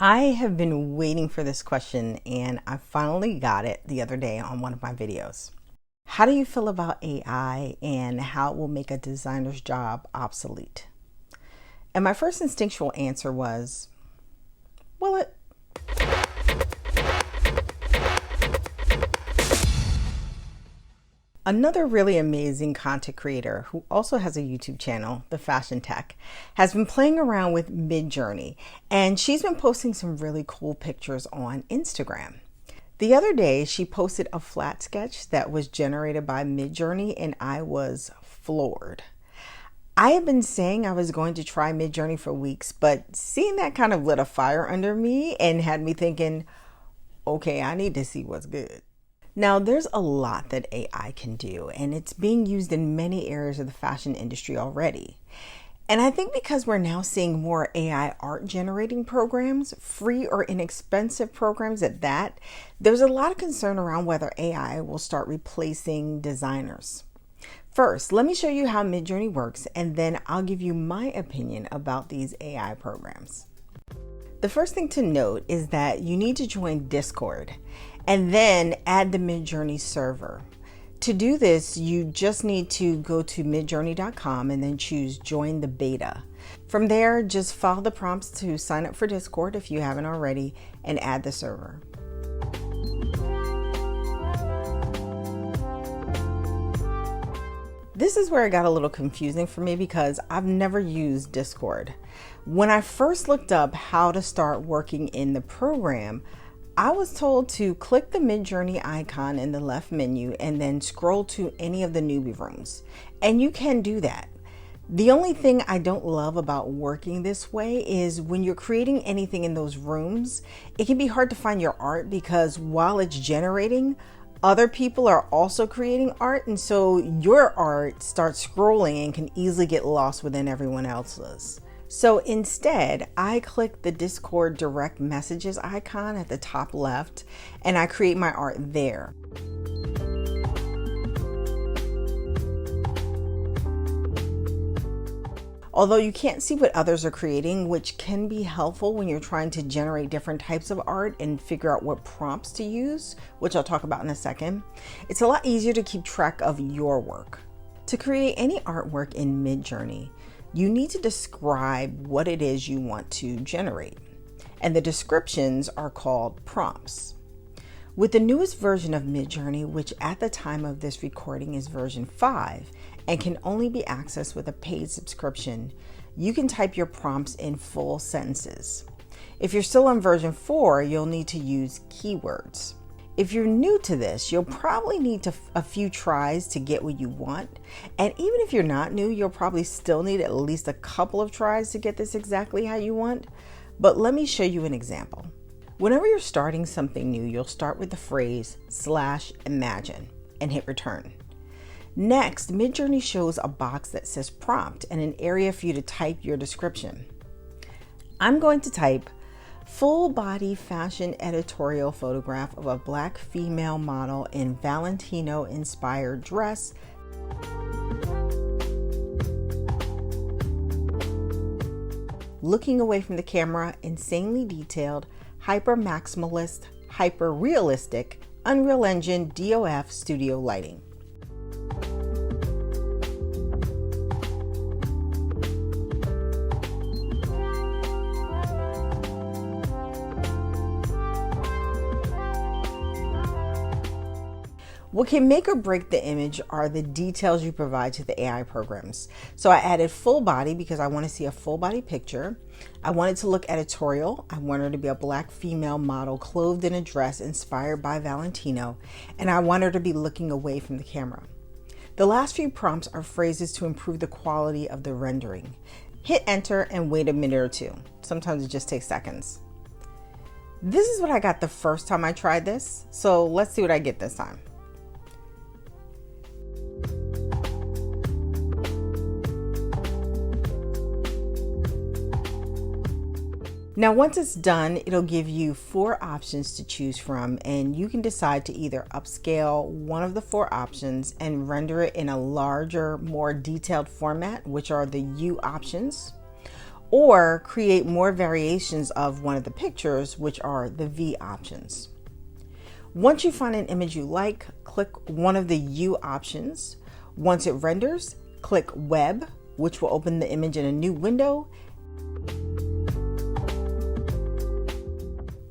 I have been waiting for this question and I finally got it the other day on one of my videos. How do you feel about AI and how it will make a designer's job obsolete? And my first instinctual answer was, will it? Another really amazing content creator who also has a YouTube channel, The Fashion Tech, has been playing around with Midjourney, and she's been posting some really cool pictures on Instagram. The other day, she posted a flat sketch that was generated by Midjourney, and I was floored. I have been saying I was going to try Midjourney for weeks, but seeing that kind of lit a fire under me and had me thinking, okay, I need to see what's good. Now, there's a lot that AI can do, and it's being used in many areas of the fashion industry already. And I think because we're now seeing more AI art generating programs, free or inexpensive programs at that, there's a lot of concern around whether AI will start replacing designers. First, let me show you how Midjourney works, and then I'll give you my opinion about these AI programs. The first thing to note is that you need to join Discord and then add the Midjourney server. To do this, you just need to go to midjourney.com and then choose join the beta. From there, just follow the prompts to sign up for Discord if you haven't already and add the server. This is where it got a little confusing for me because I've never used Discord. When I first looked up how to start working in the program, I was told to click the Midjourney icon in the left menu and then scroll to any of the newbie rooms. And you can do that. The only thing I don't love about working this way is when you're creating anything in those rooms, it can be hard to find your art because while it's generating, other people are also creating art, and so your art starts scrolling and can easily get lost within everyone else's. So instead, I click the Discord direct messages icon at the top left, and I create my art there. Although you can't see what others are creating, which can be helpful when you're trying to generate different types of art and figure out what prompts to use, which I'll talk about in a second, it's a lot easier to keep track of your work. To create any artwork in Midjourney, you need to describe what it is you want to generate, and the descriptions are called prompts. With the newest version of Midjourney, which at the time of this recording is version 5 and can only be accessed with a paid subscription, you can type your prompts in full sentences. If you're still on version 4, you'll need to use keywords. If you're new to this, you'll probably need a few tries to get what you want. And even if you're not new, you'll probably still need at least a couple of tries to get this exactly how you want. But let me show you an example. Whenever you're starting something new, you'll start with the phrase /imagine and hit return. Next, Midjourney shows a box that says prompt and an area for you to type your description. I'm going to type full body fashion editorial photograph of a Black female model in Valentino inspired dress. Looking away from the camera, insanely detailed, hyper maximalist, hyper realistic, Unreal Engine DOF studio lighting. What can make or break the image are the details you provide to the AI programs. So I added full body because I want to see a full body picture. I want it to look editorial. I want her to be a Black female model clothed in a dress inspired by Valentino, and I want her to be looking away from the camera. The last few prompts are phrases to improve the quality of the rendering. Hit enter and wait a minute or two. Sometimes it just takes seconds. This is what I got the first time I tried this, so let's see what I get this time. Now, once it's done, it'll give you 4 options to choose from, and you can decide to either upscale one of the 4 options and render it in a larger, more detailed format, which are the U options, or create more variations of one of the pictures, which are the V options. Once you find an image you like, click one of the U options. Once it renders, click Web, which will open the image in a new window,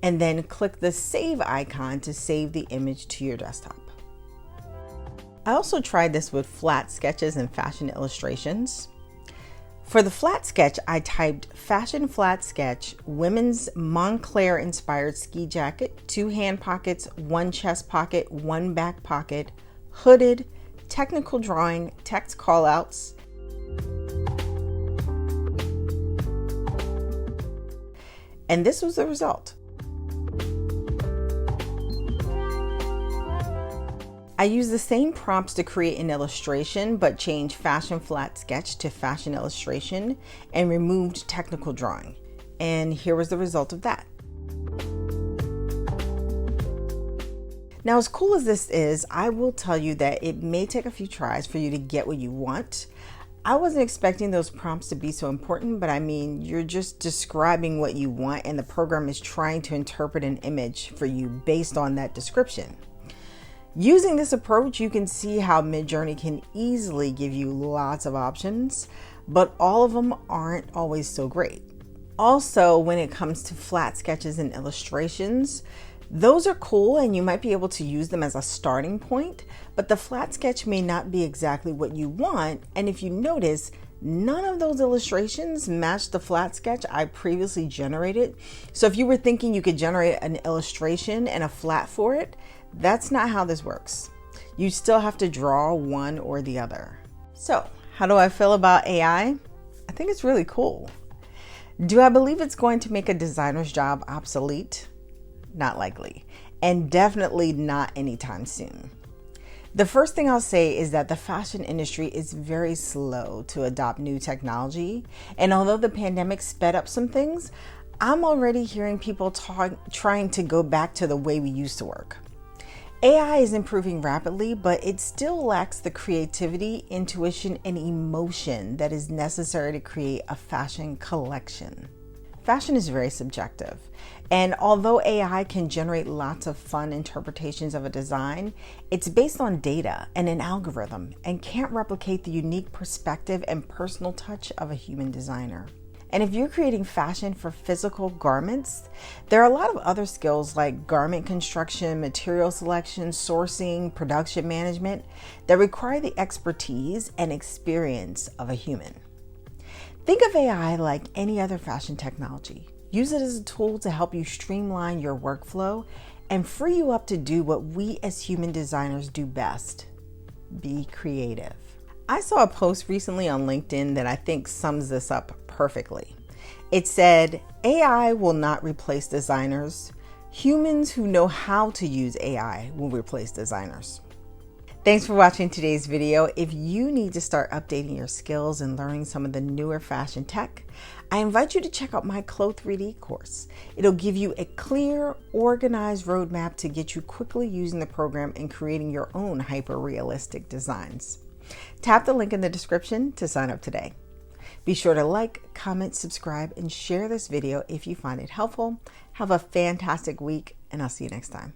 and then click the Save icon to save the image to your desktop. I also tried this with flat sketches and fashion illustrations. For the flat sketch, I typed fashion flat sketch, women's Montclair inspired ski jacket, 2 hand pockets, 1 chest pocket, 1 back pocket, hooded, technical drawing, text callouts, and this was the result. I used the same prompts to create an illustration, but changed fashion flat sketch to fashion illustration and removed technical drawing. And here was the result of that. Now, as cool as this is, I will tell you that it may take a few tries for you to get what you want. I wasn't expecting those prompts to be so important, but I mean, you're just describing what you want and the program is trying to interpret an image for you based on that description. Using this approach, you can see how Midjourney can easily give you lots of options, but all of them aren't always so great. Also, when it comes to flat sketches and illustrations, those are cool and you might be able to use them as a starting point, but the flat sketch may not be exactly what you want. And if you notice, none of those illustrations match the flat sketch I previously generated. So if you were thinking you could generate an illustration and a flat for it, that's not how this works. You still have to draw one or the other. So, how do I feel about AI? I think it's really cool. Do I believe it's going to make a designer's job obsolete? Not likely, and definitely not anytime soon. The first thing I'll say is that the fashion industry is very slow to adopt new technology, and although the pandemic sped up some things, I'm already hearing people trying to go back to the way we used to work. AI is improving rapidly, but it still lacks the creativity, intuition, and emotion that is necessary to create a fashion collection. Fashion is very subjective, and although AI can generate lots of fun interpretations of a design, it's based on data and an algorithm and can't replicate the unique perspective and personal touch of a human designer. And if you're creating fashion for physical garments, there are a lot of other skills like garment construction, material selection, sourcing, production management that require the expertise and experience of a human. Think of AI like any other fashion technology. Use it as a tool to help you streamline your workflow and free you up to do what we as human designers do best: be creative. I saw a post recently on LinkedIn that I think sums this up perfectly. It said, AI will not replace designers. Humans who know how to use AI will replace designers. Thanks for watching today's video. If you need to start updating your skills and learning some of the newer fashion tech, I invite you to check out my Clo 3D course. It'll give you a clear, organized roadmap to get you quickly using the program and creating your own hyper-realistic designs. Tap the link in the description to sign up today. Be sure to like, comment, subscribe, and share this video if you find it helpful. Have a fantastic week, and I'll see you next time.